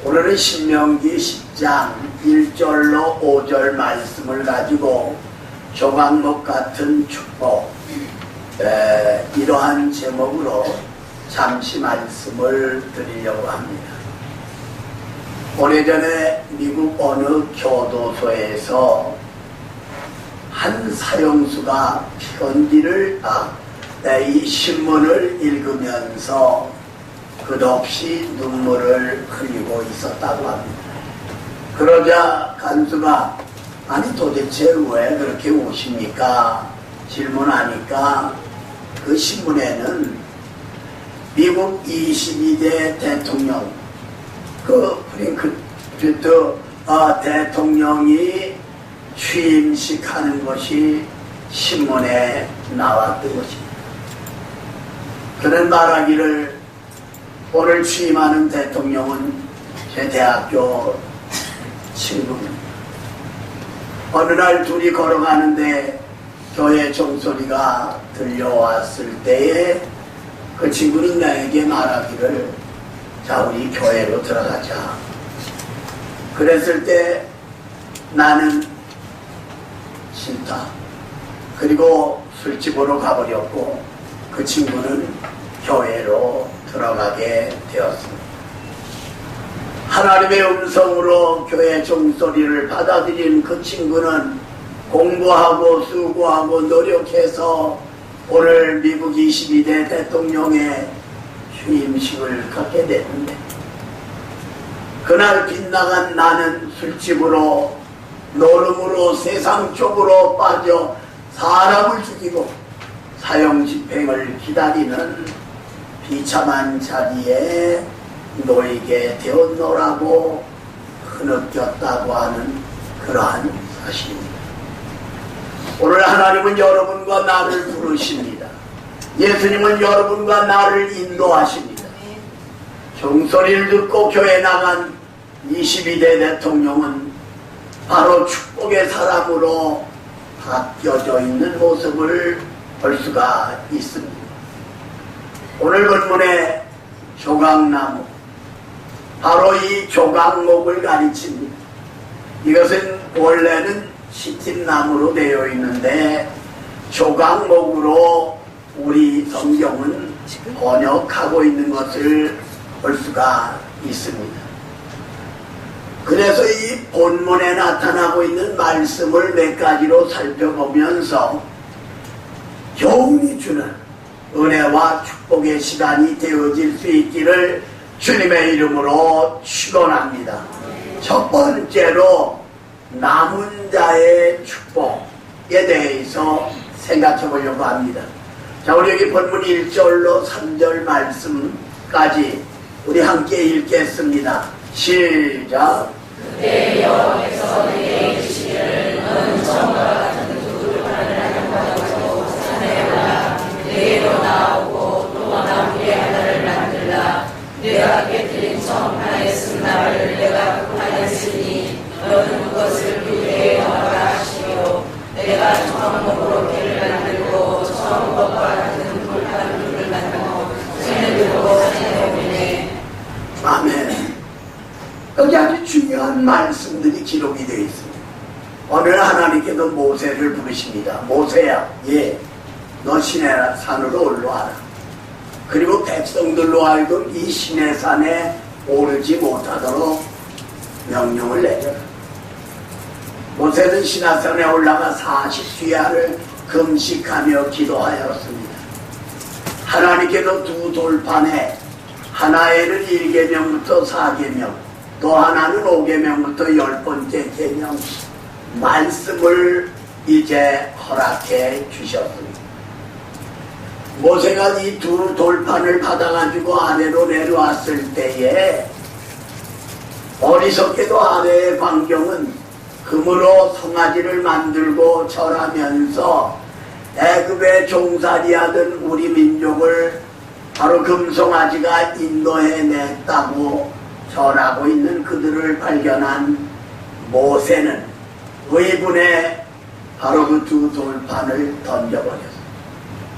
오늘은 신명기 10장 1절로 5절 말씀을 가지고 조각목 같은 축복, 이러한 제목으로 잠시 말씀을 드리려고 합니다. 오래전에 미국 어느 교도소에서 한 사형수가 편지를 이 신문을 읽으면서 끝없이 눈물을 흘리고 있었다고 합니다. 그러자 간수가 아니 도대체 왜 그렇게 우십니까? 질문하니까 그 신문에는 미국 22대 대통령 프링클트 대통령이 취임식 하는 것이 신문에 나왔던 것입니다. 그는 말하기를 오늘 취임하는 대통령은 제 대학교 친구입니다. 어느 날 둘이 걸어가는데 교회 종소리가 들려왔을 때에 그 친구는 나에게 말하기를 자 우리 교회로 들어가자. 그랬을 때 나는 싫다. 그리고 술집으로 가버렸고 그 친구는 교회로 들어가게 되었습니다. 하나님의 음성으로 교회 종소리를 받아들인 그 친구는 공부하고 수고하고 노력해서 오늘 미국 22대 대통령의 취임식을 갖게 됐는데 그날 빗나간 나는 술집으로 노름으로 세상 쪽으로 빠져 사람을 죽이고 사형 집행을 기다리는 비참한 자리에 놓이게 되었노라고 흐느꼈다고 하는 그러한 사실입니다. 오늘 하나님은 여러분과 나를 부르십니다. 예수님은 여러분과 나를 인도하십니다. 종소리를 듣고 교회 나간 22대 대통령은 바로 축복의 사람으로 바뀌어져 있는 모습을 볼 수가 있습니다. 오늘 본문의 조각나무, 바로 이 조각목을 가리칩니다. 이것은 원래는 시팀나무로 되어 있는데 조각목으로 우리 성경은 번역하고 있는 것을 볼 수가 있습니다. 그래서 이 본문에 나타나고 있는 말씀을 몇 가지로 살펴보면서 교훈이 주는 은혜와 축복의 시간이 되어질 수 있기를 주님의 이름으로 축원합니다. 첫 번째로 남은 자의 축복에 대해서 생각해 보려고 합니다. 자, 우리 여기 본문 1절로 3절 말씀까지 우리 함께 읽겠습니다. 시작. 그때 여호와께서 내게 이르시기를 너는 처음과 같은 두 돌판을 하나 가지고 산에 올라 내게로 나오고 또 나무에 하나를 만들라. 내가 깨뜨린 성 하나의 승나무를 내가 구하였으니 너는 그것을 그에게 넣어라 하시오. 내가 처음으로 길을 만들고 처음 것과 같은 돌판 둘을 만들고 손에 들고 산에 오르네. 아멘. 여기 아주 중요한 말씀들이 기록이 되어 있습니다. 오늘 하나님께서 모세를 부르십니다. 모세야, 너 시내 산으로 올라와라. 그리고 백성들로 하여금 이 시내 산에 오르지 못하도록 명령을 내려라. 모세는 시내산에 올라가 40주야를 금식하며 기도하였습니다. 하나님께서 두 돌판에 하나에는 1계명부터 4계명, 또 하나는 5계명부터 10번째 계명 말씀을 이제 허락해 주셨습니다. 모세가 이 두 돌판을 받아가지고 아래로 내려왔을 때에 어리석게도 아래의 광경은 금으로 송아지를 만들고 절하면서 애굽에 종살이하던 우리 민족을 바로 금송아지가 인도해냈다고 절하고 있는 그들을 발견한 모세는 의분에 바로 그 두 돌판을 던져버렸습니다.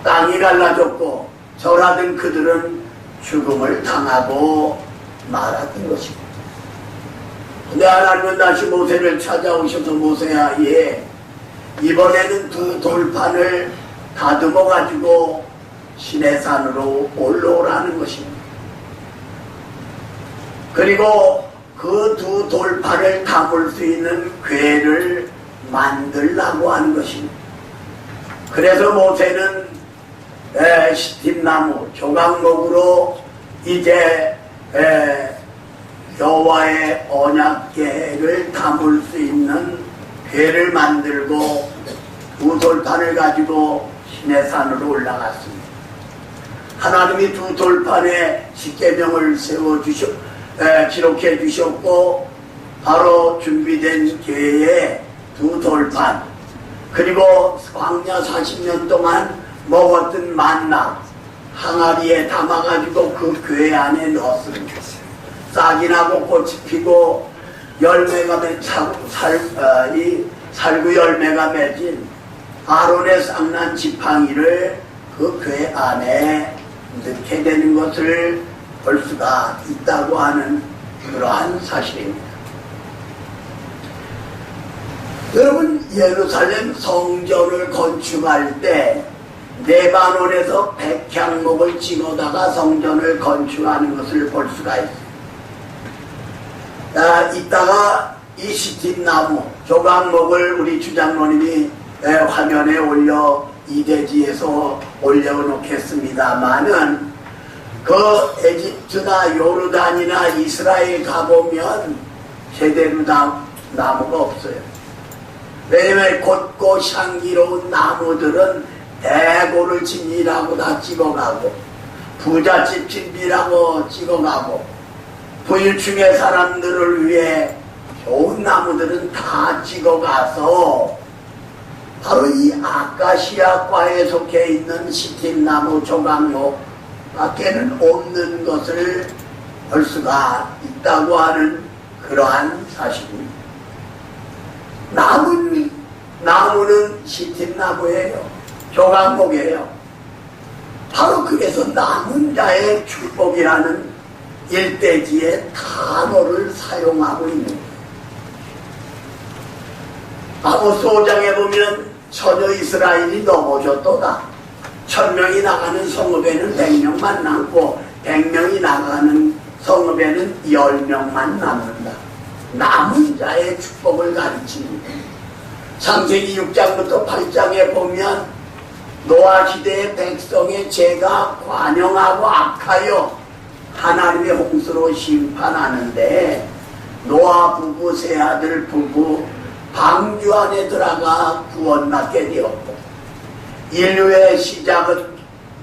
땅이 갈라졌고 절하던 그들은 죽음을 당하고 말았던 것입니다. 근데 하나님은 다시 모세를 찾아오셔서 모세야, 이번에는 두 돌판을 다듬어 가지고 시내산으로 올라오라는 것입니다. 그리고 그 두 돌판을 담을 수 있는 궤를 만들라고 하는 것입니다. 그래서 모세는 시팀나무 조각목으로 이제 여호와의 언약궤를 담을 수 있는 궤를 만들고 두 돌판을 가지고 시내산으로 올라갔습니다. 하나님이 두 돌판에 십계명을 기록해 주셨고, 바로 준비된 궤에 두 돌판, 그리고 광야 40년 동안 먹었던 만나 항아리에 담아가지고 그 궤 안에 넣었습니다. 싹이 나고 꽃이 피고 열매가 맺은 살구 열매가 맺은 아론의 쌍난 지팡이를 그 궤 안에 넣게 되는 것을 볼 수가 있다고 하는 그러한 사실입니다. 여러분, 예루살렘 성전을 건축할 때 레바논에서 백향목을 찍어다가 성전을 건축하는 것을 볼 수가 있습니다. 이따가 이 시팀나무 조각목을 우리 주장로님이 화면에 올려 이대지에서 올려놓겠습니다만은, 그 에집트나 요르단이나 이스라엘 가보면 제대로 나무가 없어요. 왜냐면 곧고 향기로운 나무들은 대고를 진이라고 다 찍어가고, 부잣집 진이라고 찍어가고, 부유층의 사람들을 위해 좋은 나무들은 다 찍어가서 바로 이 아카시아과에 속해 있는 시팀나무 조각목 밖에는 없는 것을 볼 수가 있다고 하는 그러한 사실입니다. 나무는 시팀나무예요. 조각목이에요. 바로 그래서 남은 자의 축복이라는 일대지의 단어를 사용하고 있는 거예요. 아모스 5장에 보면 처녀 이스라엘이 넘어졌도다. 1000명이 나가는 성읍에는 100명만 남고 100명이 나가는 성읍에는 10명만 남는다. 남은 자의 축복을 가르칩니다. 창세기 6장부터 8장에 보면 노아 시대의 백성의 죄가 관영하고 악하여 하나님의 홍수로 심판하는데, 노아 부부 세 아들 부부 방주 안에 들어가 구원받게 되었고, 인류의 시작은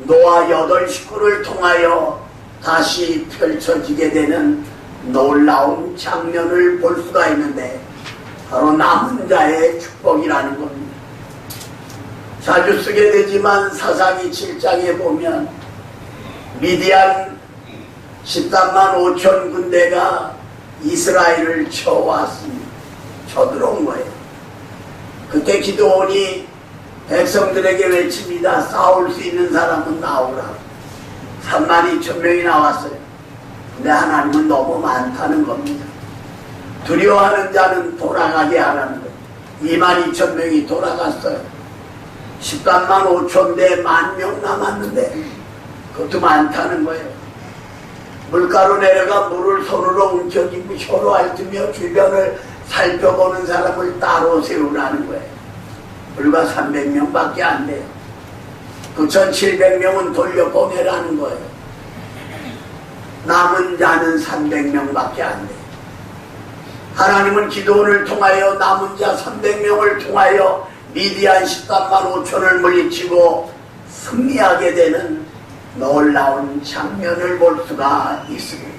노아 8식구를 통하여 다시 펼쳐지게 되는 놀라운 장면을 볼 수가 있는데, 바로 남은 자의 축복이라는 겁니다. 자주 쓰게 되지만 사사기 7장에 보면 미디안 13만 5천 군대가 이스라엘을 쳐왔습니다. 쳐들어온 거예요. 그때 기드온이 백성들에게 외칩니다. 싸울 수 있는 사람은 나오라. 32,000명이 나왔어요. 근데 하나님은 너무 많다는 겁니다. 두려워하는 자는 돌아가게 하라는 거예요. 22,000명이 돌아갔어요. 13만 5천 대 10,000명 남았는데 그것도 많다는 거예요. 물가로 내려가 물을 손으로 움켜쥐고 혀로 핥으며 주변을 살펴보는 사람을 따로 세우라는 거예요. 불과 300명밖에 안 돼요. 9,700명은 돌려보내라는 거예요. 남은 자는 300명밖에 안 돼요. 하나님은 기도원을 통하여 남은 자 300명을 통하여 미디안 13만 5천을 물리치고 승리하게 되는 놀라운 장면을 볼 수가 있습니다.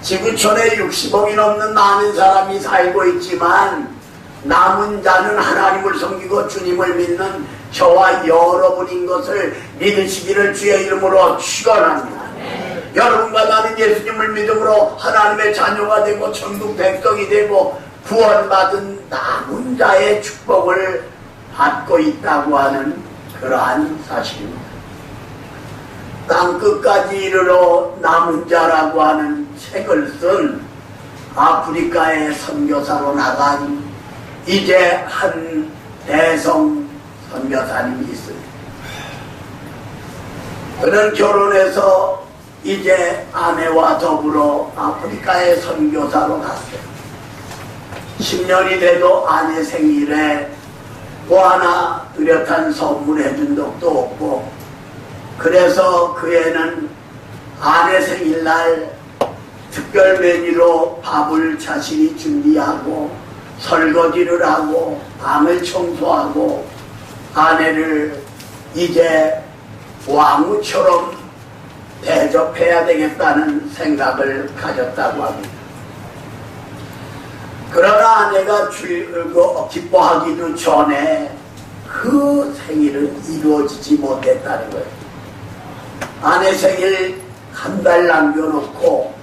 지구촌에 60억이 넘는 많은 사람이 살고 있지만 남은 자는 하나님을 섬기고 주님을 믿는 저와 여러분인 것을 믿으시기를 주의 이름으로 축원합니다. 여러분과 나는 예수님을 믿음으로 하나님의 자녀가 되고 천국 백성이 되고 구원받은 남은 자의 축복을 받고 있다고 하는 그러한 사실입니다. 땅끝까지 이르러 남은 자라고 하는 책을 쓴 아프리카에 선교사로 나간 이제 한 대성 선교사님이 있습니다. 그는 결혼해서 이제 아내와 더불어 아프리카에 선교사로 갔어요. 10년이 돼도 아내 생일에 뭐 하나 뚜렷한 선물해 준 적도 없고, 그래서 그 애는 아내 생일날 특별 메뉴로 밥을 자신이 준비하고 설거지를 하고 방을 청소하고 아내를 이제 왕후처럼 대접해야 되겠다는 생각을 가졌다고 합니다. 그러나 아내가 기뻐하기도 전에 그 생일은 이루어지지 못했다는 거예요. 아내 생일 한 달 남겨놓고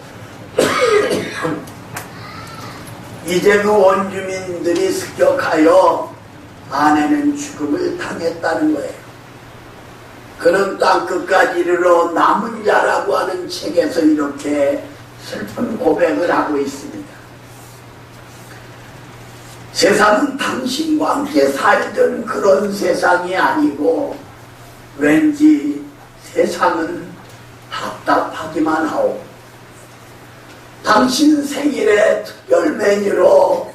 이제 그 원주민들이 습격하여 아내는 죽음을 당했다는 거예요. 그는 땅끝까지 이르러 남은 자라고 하는 책에서 이렇게 슬픈 고백을 하고 있습니다. 세상은 당신과 함께 살던 그런 세상이 아니고 왠지 세상은 답답하기만 하오. 당신 생일에 특별 메뉴로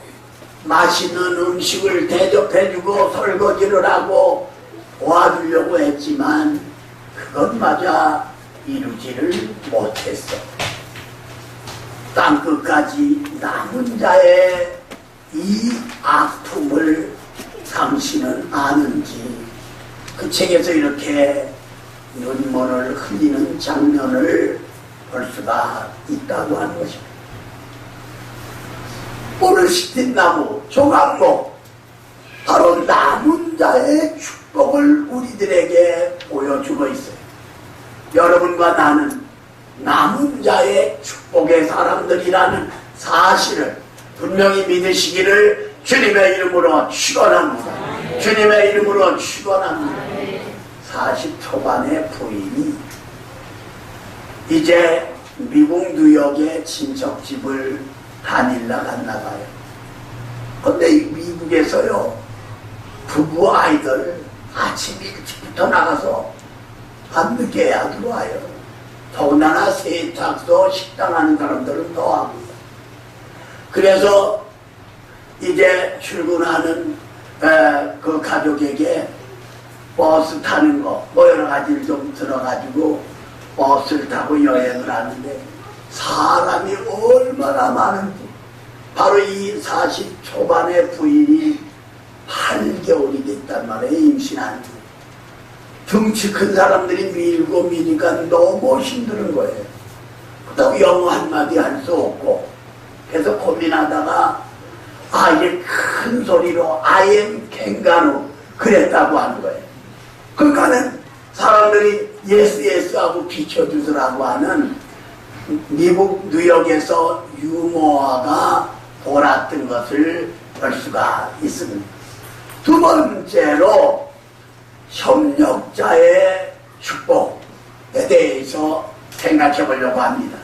맛있는 음식을 대접해주고 설거지를 하고 도와주려고 했지만 그것마저 이루지를 못했어. 땅끝까지 남은 자의 이 아픔을 당신은 아는지, 그 책에서 이렇게 눈물을 흘리는 장면을 볼 수가 있다고 하는 것입니다. 오늘 시틴나무 조각목, 바로 남은 자의 축복을 우리들에게 보여주고 있어요. 여러분과 나는 남은 자의 축복의 사람들이라는 사실을 분명히 믿으시기를 주님의 이름으로 축원합니다. 주님의 이름으로 축원합니다. 40 초반의 부인이 이제 미국 뉴욕의 친척집을 다닐러 갔나 봐요. 근데 미국에서요, 부부 아이들 아침 일찍부터 나가서 밤늦게야 들어와요. 더군다나 세탁소 식당 하는 사람들은 더 합니다. 그래서 이제 출근하는 그 가족에게 버스 타는 거, 뭐 여러 가지를 좀 들어가지고 버스를 타고 여행을 하는데 사람이 얼마나 많은지, 바로 이 40 초반의 부인이 8개월이 됐단 말이에요. 임신한 지. 등치 큰 사람들이 밀고 미니까 너무 힘드는 거예요. 그렇다고 영어 한마디 할 수 없고, 그래서 고민하다가 이제 큰 소리로 I am 캥가루 그랬다고 하는 거예요. 그러니까는 사람들이 예스 하고 비춰주더라고 하는 미국 뉴욕에서 유머화가 돌았던 것을 볼 수가 있습니다. 두 번째로 협력자의 축복에 대해서 생각해 보려고 합니다.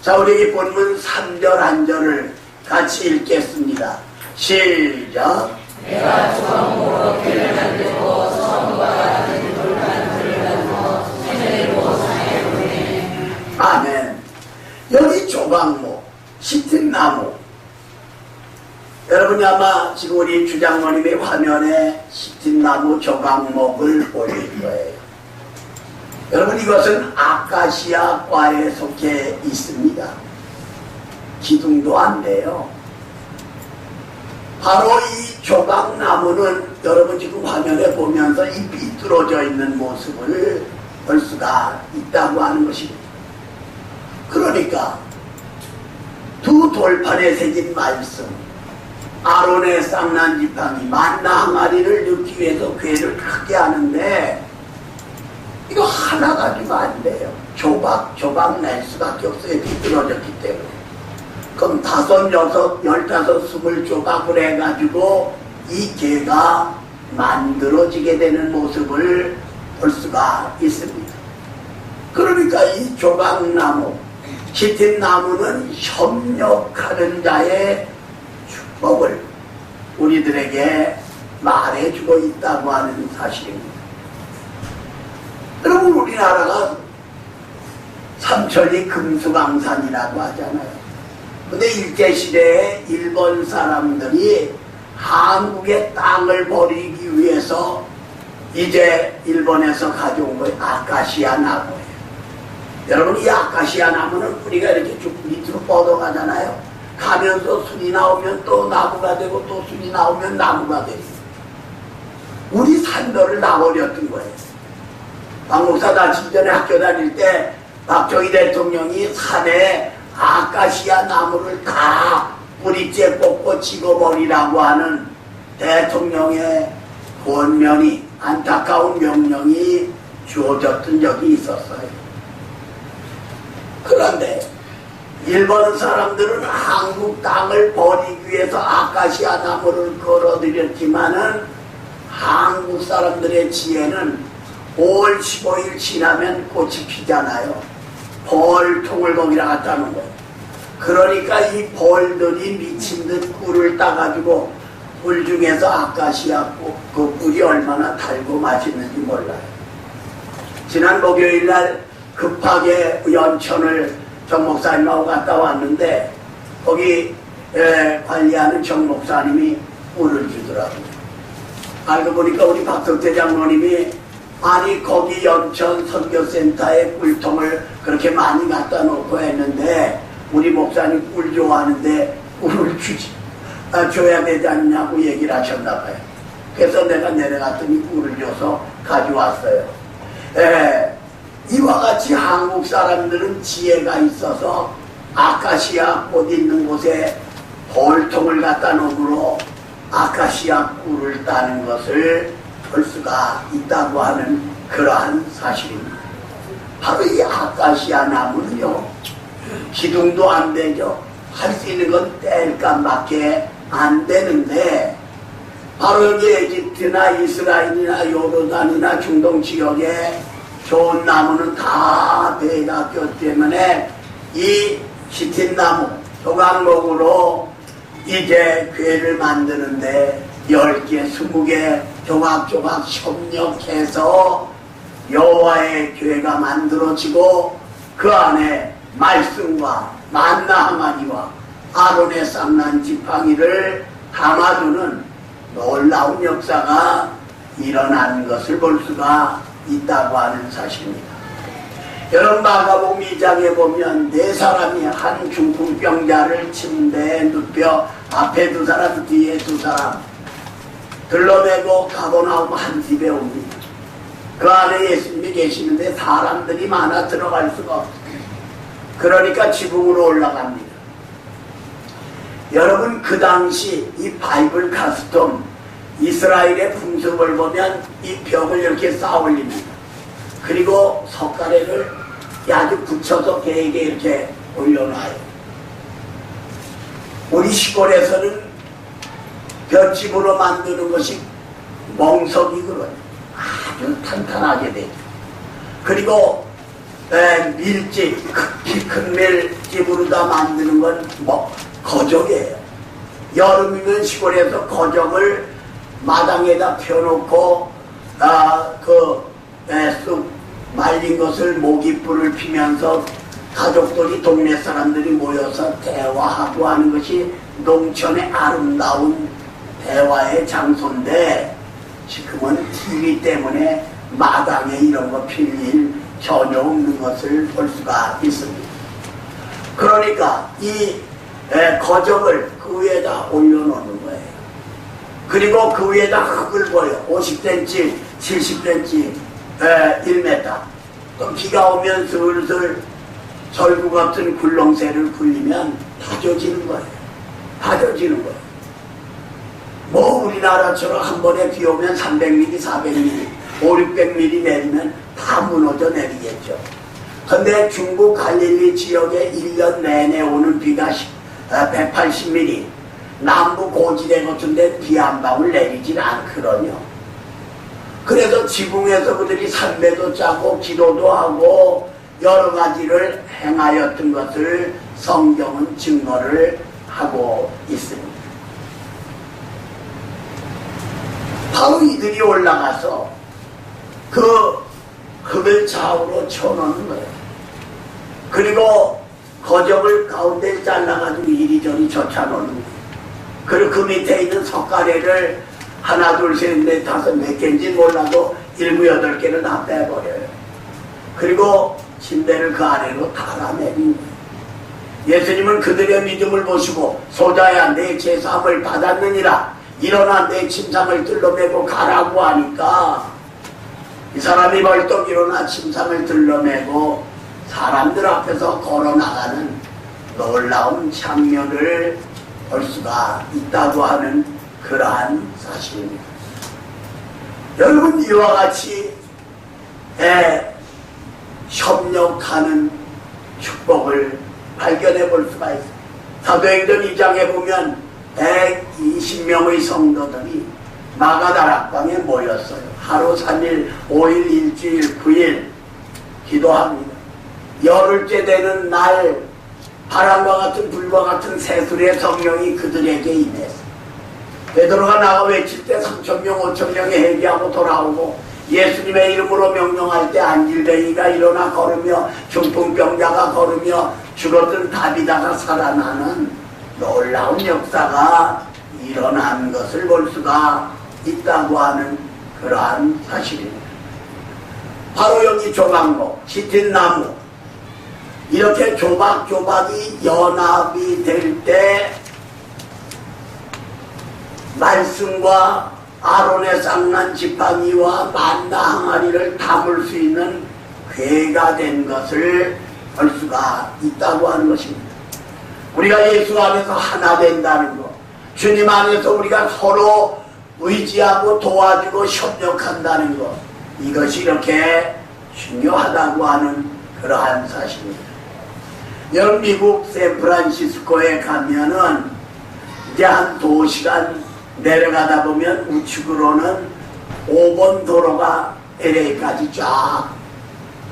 자, 우리 본문 3절 한 절을 같이 읽겠습니다. 시작. 내가 조각목으로 길을 만들고 처음과 같은 돌판들을 가지고 세면으로 상해보내. 아멘. 여기 조각목, 시틴나무. 여러분이 아마 지금 우리 주장모님의 화면에 시틴나무 조각목을 올릴 거예요. 여러분, 이것은 아카시아과에 속해 있습니다. 기둥도 안 돼요. 바로 이 조각나무는 여러분 지금 화면에 보면서 이 비뚤어져 있는 모습을 볼 수가 있다고 하는 것입니다. 그러니까 두 돌판에 새긴 말씀, 아론의 쌍난 지팡이 만나 항아리를 넣기 위해서 궤를 크게 하는데 이거 하나 가지고 안 돼요. 조각 낼 수밖에 없어요. 비뚤어졌기 때문에. 그럼 5, 6, 15, 20조각을 해가지고 이 개가 만들어지게 되는 모습을 볼 수가 있습니다. 그러니까 이 조각나무, 시틴 나무는 협력하는 자의 축복을 우리들에게 말해주고 있다고 하는 사실입니다. 여러분, 우리나라가 삼천리 금수강산이라고 하잖아요. 근데 일제시대에 일본 사람들이 한국의 땅을 버리기 위해서 이제 일본에서 가져온 거예요. 아카시아 나무예요. 여러분, 이 아카시아 나무는 뿌리가 이렇게 쭉 밑으로 뻗어가잖아요. 가면서 순이 나오면 또 나무가 되고 또 순이 나오면 나무가 되고 우리 산도를 놔버렸던 거예요. 박 목사 나 직전에 학교 다닐 때 박정희 대통령이 산에 아카시아 나무를 다 뿌리째 뽑고 찍어버리라고 하는 대통령의 권면이, 안타까운 명령이 주어졌던 적이 있었어요. 그런데 일본 사람들은 한국 땅을 버리기 위해서 아카시아 나무를 걸어들였지만은 한국 사람들의 지혜는 5월 15일 지나면 꽃이 피잖아요. 벌통을 거기다 갖다 놓은 거예요. 그러니까 이 벌들이 미친 듯 꿀을 따가지고 꿀 중에서 아카시아 그 꿀이 얼마나 달고 맛있는지 몰라요. 지난 목요일날 급하게 연천을 정 목사님하고 갔다 왔는데 거기 관리하는 정 목사님이 꿀을 주더라고요. 알고 보니까 우리 박석태 장로님이 아니 거기 연천 선교센터에 꿀통을 그렇게 많이 갖다 놓고 했는데 우리 목사님 꿀 좋아하는데 꿀을 줘야 되지 않냐고 얘기를 하셨나 봐요. 그래서 내가 내려갔더니 꿀을 줘서 가져왔어요. 이와 같이 한국 사람들은 지혜가 있어서 아카시아 꽃 있는 곳에 벌통을 갖다 놓으므로 아카시아 꿀을 따는 것을 볼 수가 있다고 하는 그러한 사실입니다. 바로 이 아카시아 나무는요, 기둥도 안 되죠. 할 수 있는 건 땔감밖에 안 되는데 바로 여기 에집트나 이스라엘이나 요르단이나 중동 지역에 좋은 나무는 다 대학교 때문에 이 시틴나무 조각목으로 이제 궤를 만드는데 10개, 20개 조각조각 협력해서 여호와의 궤가 만들어지고 그 안에 말씀과 만나 항아리와 아론의 쌍난 지팡이를 담아두는 놀라운 역사가 일어난 것을 볼 수가 있다고 하는 사실입니다. 여러분, 마가복음 2장에 보면 네 사람이 한 중풍병자를 침대에 눕혀 앞에 두 사람 뒤에 두 사람 들러매고 가버나움 한 집에 옵니다. 그 안에 예수님이 계시는데 사람들이 많아 들어갈 수가 없어요. 그러니까 지붕으로 올라갑니다. 여러분, 그 당시 이 바이블 카스톰 이스라엘의 풍습을 보면 이 벽을 이렇게 쌓아 올립니다. 그리고 석가래를 아주 붙여서 개에게 이렇게 올려놔요. 우리 시골에서는 볏집으로 만드는 것이 멍석이거든요. 아주 탄탄하게 되죠. 그리고 밀집, 큰 밀집으로 다 만드는 건 거적이에요. 여름이면 시골에서 거적을 마당에다 펴놓고 쑥 말린 것을 모깃불을 피면서 가족들이 동네 사람들이 모여서 대화하고 하는 것이 농촌의 아름다운 대화의 장소인데 지금은 TV 때문에 마당에 이런 거 필 일 전혀 없는 것을 볼 수가 있습니다. 그러니까 이 거적을 그 위에다 올려놓는 거예요. 그리고 그 위에다 흙을 보여 50cm, 70cm, 1m. 또 비가 오면 슬슬 절구 같은 굴렁쇠를 굴리면 다져지는 거예요. 다져지는 거예요. 뭐 우리나라처럼 한 번에 비 오면 300mm, 400mm, 500~600mm 내리면 다 무너져 내리겠죠. 근데 중국 갈릴리 지역에 1년 내내 오는 비가 180mm, 남부 고지대 같은데 비 한 방울 내리진 않거든요. 그래서 지붕에서 그들이 산배도 짜고 기도도 하고 여러 가지를 행하였던 것을 성경은 증거를 하고 있습니다. 바로 이들이 올라가서 그 흙을 좌우로 쳐놓는 거예요. 그리고 거적을 가운데 잘라가지고 이리저리 젖혀놓는 거예요. 그리고 그 밑에 있는 석가래를 하나 둘 셋 넷 다섯 몇 개인지 몰라도 7, 8개를 다 빼버려요. 그리고 침대를 그 아래로 달아내린 거예요. 예수님은 그들의 믿음을 보시고 소자야 내 제사함을 받았느니라 일어나 내 침상을 들러매고 가라고 하니까 이 사람이 벌떡 일어나 침상을 들러매고 사람들 앞에서 걸어나가는 놀라운 장면을 볼 수가 있다고 하는 그러한 사실입니다. 여러분 이와 같이 협력하는 축복을 발견해 볼 수가 있습니다. 사도행전 2장에 보면 120명의 성도들이 마가다락방에 모였어요. 하루 3일, 5일, 일주일, 9일 기도합니다. 열흘째 되는 날 바람과 같은 불과 같은 새술의 성령이 그들에게 임했어요. 베드로가 나가 외칠 때 3,000명, 5,000명이 회개하고 돌아오고 예수님의 이름으로 명령할 때 안질뱅이가 일어나 걸으며 중풍병자가 걸으며 죽었던 다비다가 살아나는 놀라운 역사가 일어난 것을 볼 수가 있다고 하는 그러한 사실입니다. 바로 여기 조각목, 시틴나무 이렇게 조박조박이 연합이 될 때 말씀과 아론의 쌍난 지팡이와 만나 항아리를 담을 수 있는 괴가 된 것을 볼 수가 있다고 하는 것입니다. 우리가 예수 안에서 하나 된다는 것, 주님 안에서 우리가 서로 의지하고 도와주고 협력한다는 것, 이것이 이렇게 중요하다고 하는 그러한 사실입니다. 여러분 미국 샌프란시스코에 가면은 이제 한 2시간 내려가다 보면 우측으로는 5번 도로가 LA까지 쫙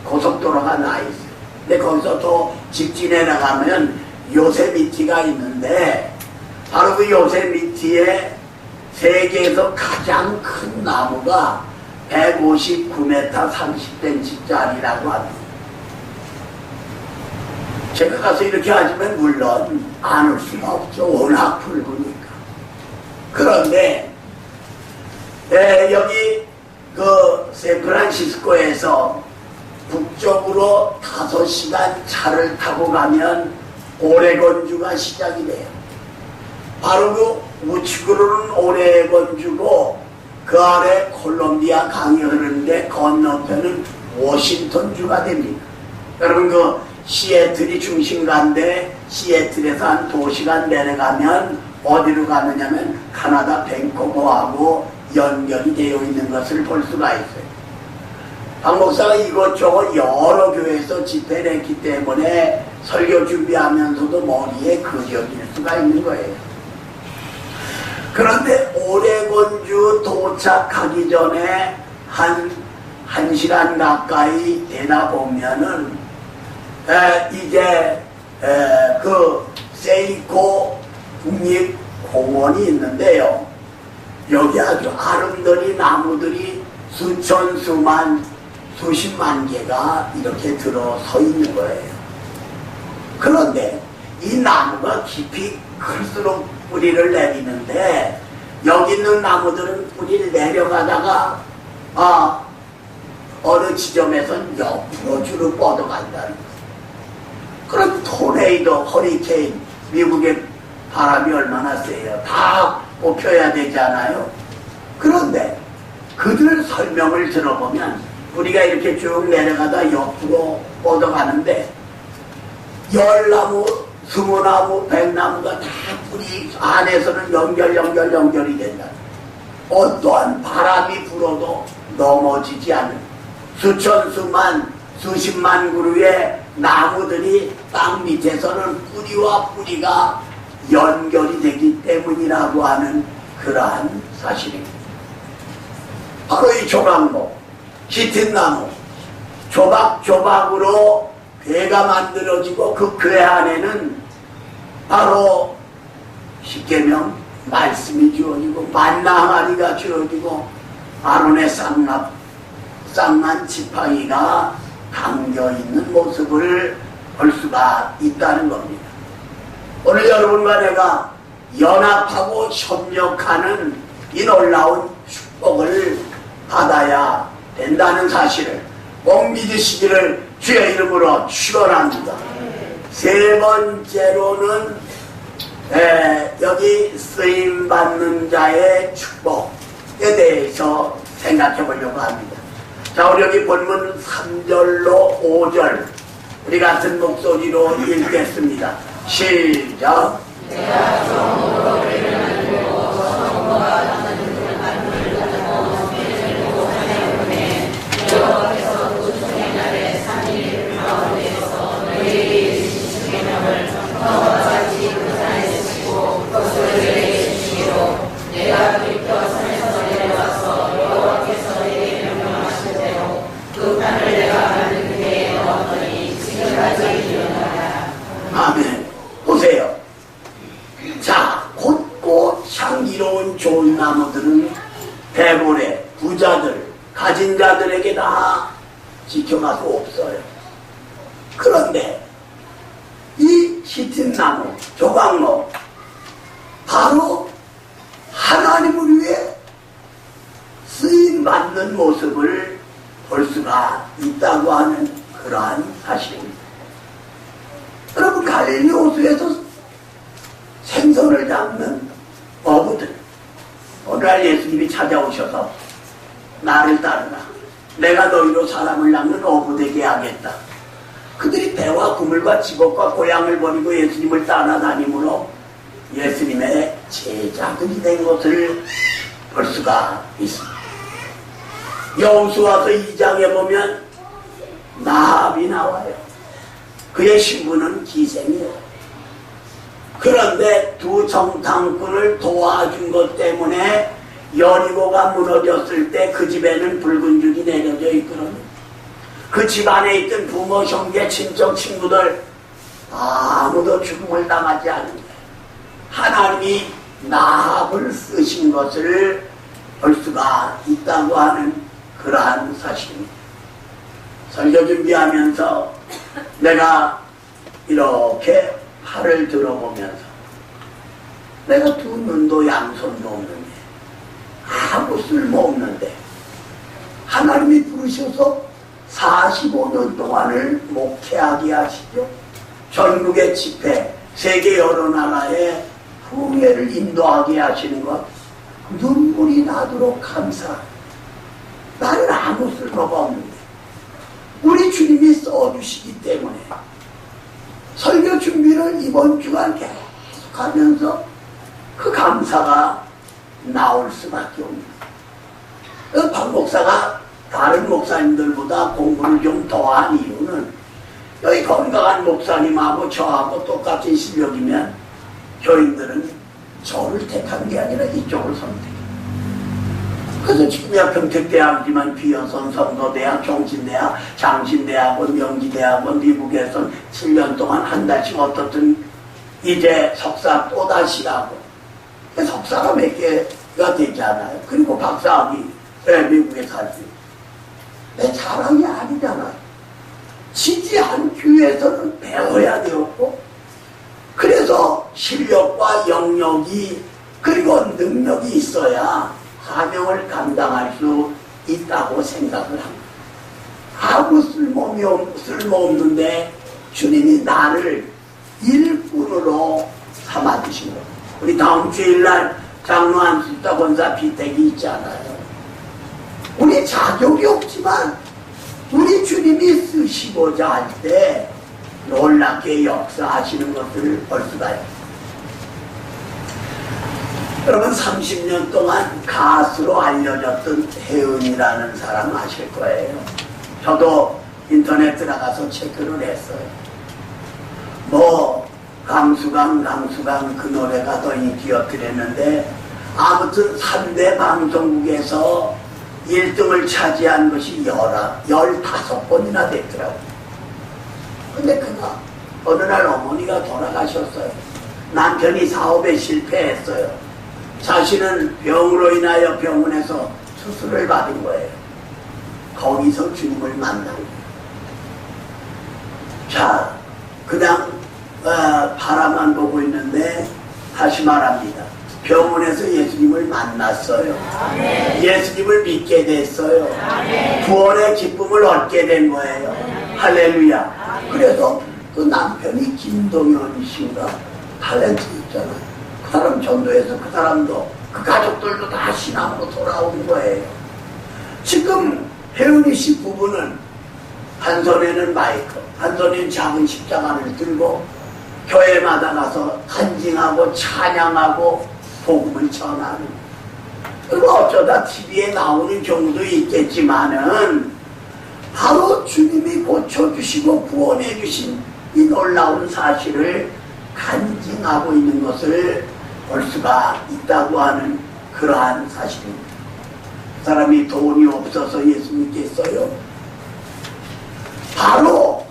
고속도로가 나 있어요. 근데 거기서 또 직진해 나가면 요세미티가 있는데 바로 그 요세미티에 세계에서 가장 큰 나무가 159m 30cm짜리라고 합니다. 제가 가서 이렇게 하시면 물론 안을 수가 없죠. 워낙 붉으니까. 그런데 여기 그 샌프란시스코에서 북쪽으로 5시간 차를 타고 가면 오레곤주가 시작이 돼요. 바로 그 우측으로는 오레곤주고 그 아래 콜롬비아 강이 흐르는데 건너편은 워싱턴주가 됩니다. 여러분 그 시애틀이 중심가인데 시애틀에서 한 2시간 내려가면 어디로 가느냐면 카나다 밴쿠버하고 연결이 되어 있는 것을 볼 수가 있어요. 박 목사가 이것저것 여러 교회에서 집회를 했기 때문에 설교 준비하면서도 머리에 그려질 수가 있는 거예요. 그런데 오레곤주 도착하기 전에 한 1시간 가까이 되다 보면은 이제 그 세이코 국립공원이 있는데요. 여기 아주 아름드리 나무들이 수천, 수만, 수십만 개가 이렇게 들어서 있는 거예요. 그런데 이 나무가 깊이 클수록 뿌리를 내리는데 여기 있는 나무들은 뿌리를 내려가다가 어느 지점에선 옆으로 주로 뻗어간다는 거예요. 그런 토네이도, 허리케인, 미국의 바람이 얼마나 세요. 다 뽑혀야 되잖아요. 그런데 그들 설명을 들어보면 우리가 이렇게 쭉 내려가다 옆으로 뻗어가는데 10나무, 20나무, 100나무가 다 뿌리 안에서는 연결이 된다. 어떠한 바람이 불어도 넘어지지 않는 수천, 수만, 수십만 그루의 나무들이 땅 밑에서는 뿌리와 뿌리가 연결이 되기 때문이라고 하는 그러한 사실입니다. 바로 이 조각목, 시틴나무, 조박조박으로 배가 만들어지고 그 배 안에는 바로 십계명 말씀이 주어지고 만나 항아리가 주어지고 아론의 쌍난 지팡이가 담겨있는 모습을 볼 수가 있다는 겁니다. 오늘 여러분과 내가 연합하고 협력하는 이 놀라운 축복을 받아야 된다는 사실을 꼭 믿으시기를 주의 이름으로 축원합니다. 세 번째로는 여기 쓰임받는 자의 축복에 대해서 생각해 보려고 합니다. 자, 우리 여기 본문 3절로 5절 우리 같은 목소리로 읽겠습니다. 시작. 내가 정으로 우리를 만들고 성과 나는 만들고 만들고 하나님의 여호와께서 그 주님날의 3일 가운데에서 너희에게 주신 주님을 너와 같이 그 산에 쓰시고 그것을 너희에게 주시기로 내가 그리스도 산에서 내려와서 여호와께서 너희에게 명령하신 대로 그 판을 내가 만든 그에 넣었더니 지금까지 일어나라. 아멘. 보세요. 자, 곧고 향기로운 좋은 나무들은 대본에 부자들, 가진 자들에게 다 지켜갈 수 없어요. 그런데 이 시틴나무, 조각목, 바로 하나님을 위해 쓰임받는 모습을 볼 수가 있다고 하는 그러한 사실입니다. 여러분, 갈릴리 호수에서 생선을 잡는 어부들, 오늘날 예수님이 찾아오셔서 나를 따르라, 내가 너희로 사람을 낳는 어부 되게 하겠다. 그들이 배와 그물과 직업과 고향을 버리고 예수님을 따라다니므로 예수님의 제자들이 된 것을 볼 수가 있습니다. 여호수아서 2장에 보면 나합이 나와요. 그의 신분은 기생이에요. 그런데 두 정탐꾼을 도와준 것 때문에 여리고가 무너졌을 때 그 집에는 붉은 줄이 내려져 있거든요. 그 집안에 있던 부모, 형제, 친척, 친구들 아무도 죽음을 당하지 않는데 하나님이 나합을 쓰신 것을 볼 수가 있다고 하는 그러한 사실입니다. 설교 준비하면서 내가 이렇게 팔을 들어보면서 내가 두 눈도 양손도 없는데 아무 쓸모없는데 하나님이 부르셔서 45년 동안을 목회하게 하시죠. 전국의 집회, 세계 여러 나라에 후회를 인도하게 하시는 것, 눈물이 나도록 감사. 나는 아무 쓸모가 없는데 우리 주님이 써주시기 때문에 설교 준비를 이번 주간 계속 하면서 그 감사가 나올 수밖에 없습니다. 박 목사가 다른 목사님들보다 공부를 좀 더한 이유는 여기 건강한 목사님하고 저하고 똑같은 실력이면 교인들은 저를 택한 게 아니라 이쪽을 선택해요. 그래서 지금이야 평택대학이지만 비어선 성도대학, 종신대학, 장신대학원, 명지대학원, 미국에선 7년 동안 한 달씩 어떻든 이제 석사 또다시 하고 석사가 몇 개가 되잖아요. 그리고 박사학위 미국에 살지. 내 자랑이 아니잖아요. 지지한 교회에서는 배워야 되었고 그래서 실력과 영역이 그리고 능력이 있어야 사명을 감당할 수 있다고 생각을 합니다. 아무 쓸모없는데 주님이 나를 일꾼으로 삼아주신 거예요. 우리 다음 주일날 장로 안수다 권사 비택이 있잖아요. 우리 자격이 없지만 우리 주님이 쓰시고자 할 때 놀랍게 역사하시는 것을 볼 수가 있어요. 여러분 30년 동안 가수로 알려졌던 혜은이라는 사람 아실 거예요. 저도 인터넷 들어가서 체크를 했어요. 뭐 강수강 그 노래가 더 인기였더랬는데 아무튼 3대 방송국에서 1등을 차지한 것이 15번이나 됐더라고요. 근데 그가 어느 날 어머니가 돌아가셨어요. 남편이 사업에 실패했어요. 자신은 병으로 인하여 병원에서 수술을 받은 거예요. 거기서 주님을 만난 거예요. 자, 그냥 바라만 보고 있는데 다시 말합니다. 병원에서 예수님을 만났어요. 아멘. 예수님을 믿게 됐어요. 아멘. 구원의 기쁨을 얻게 된 거예요. 아멘. 할렐루야. 아멘. 그래서 그 남편이 김동현 씨가 탤런트 있잖아요. 그 사람 전도해서 그 사람도 그 가족들도 다 신앙으로 돌아온 거예요. 지금 혜은이 씨 부부는 한 손에는 마이크, 한 손에는 작은 십자가를 들고 교회마다 가서 간증하고 찬양하고 복음을 전하는. 그리고 어쩌다 TV에 나오는 경우도 있겠지만은 바로 주님이 고쳐주시고 구원해주신 이 놀라운 사실을 간증하고 있는 것을 볼 수가 있다고 하는 그러한 사실입니다. 사람이 돈이 없어서 예수 믿겠어요? 바로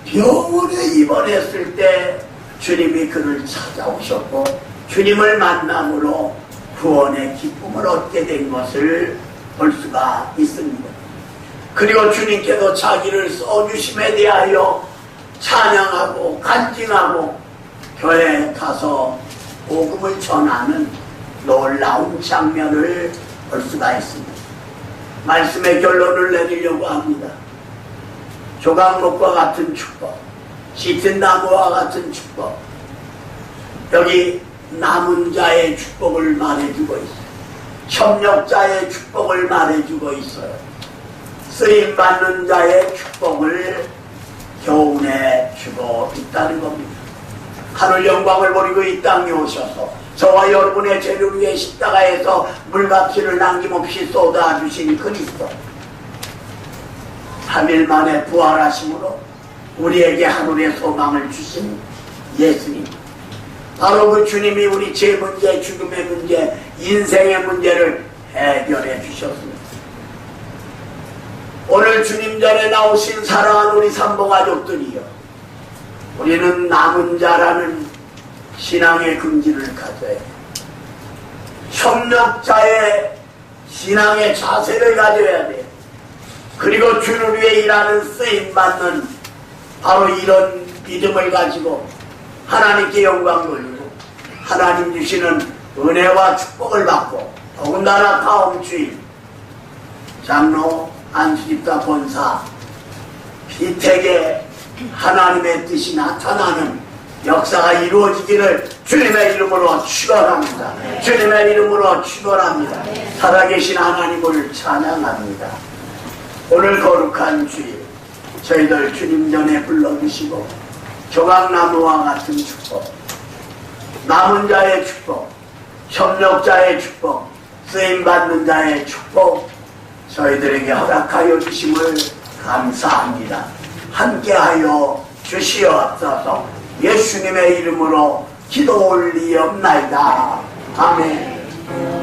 병원에 입원했을 때 주님이 그를 찾아오셨고 주님을 만남으로 구원의 기쁨을 얻게 된 것을 볼 수가 있습니다. 그리고 주님께서 자기를 써주심에 대하여 찬양하고 간증하고 교회에 가서 복음을 전하는 놀라운 장면을 볼 수가 있습니다. 말씀의 결론을 내리려고 합니다. 조각목과 같은 축복, 짙은 나무와 같은 축복, 여기 남은 자의 축복을 말해주고 있어요. 협력자의 축복을 말해주고 있어요. 쓰임받는 자의 축복을 교훈해 주고 있다는 겁니다. 하늘 영광을 버리고 이 땅에 오셔서 저와 여러분의 죄를 위해 십자가에서 물과 피를 남김없이 쏟아주신 그리스도, 3일 만에 부활하심으로 우리에게 하늘의 소망을 주신 예수님, 바로 그 주님이 우리 죄 문제, 죽음의 문제, 인생의 문제를 해결해 주셨습니다. 오늘 주님 전에 나오신 사랑하는 우리 삼보가족들이여, 우리는 남은 자라는 신앙의 긍지를 가져야 돼. 협력자의 신앙의 자세를 가져야 돼. 그리고 주를 위해 일하는 쓰임받는 바로 이런 믿음을 가지고 하나님께 영광 돌리고 하나님 주시는 은혜와 축복을 받고, 더군다나 다음 주일 장로 안수집사 본사 피택에 하나님의 뜻이 나타나는 역사가 이루어지기를 주님의 이름으로 축원합니다. 주님의 이름으로 축원합니다. 살아계신 하나님을 찬양합니다. 오늘 거룩한 주일 저희들 주님 전에 불러주시고 조각나무와 같은 축복, 남은 자의 축복, 협력자의 축복, 쓰임받는 자의 축복 저희들에게 허락하여 주심을 감사합니다. 함께하여 주시옵소서. 예수님의 이름으로 기도 올리옵나이다. 아멘.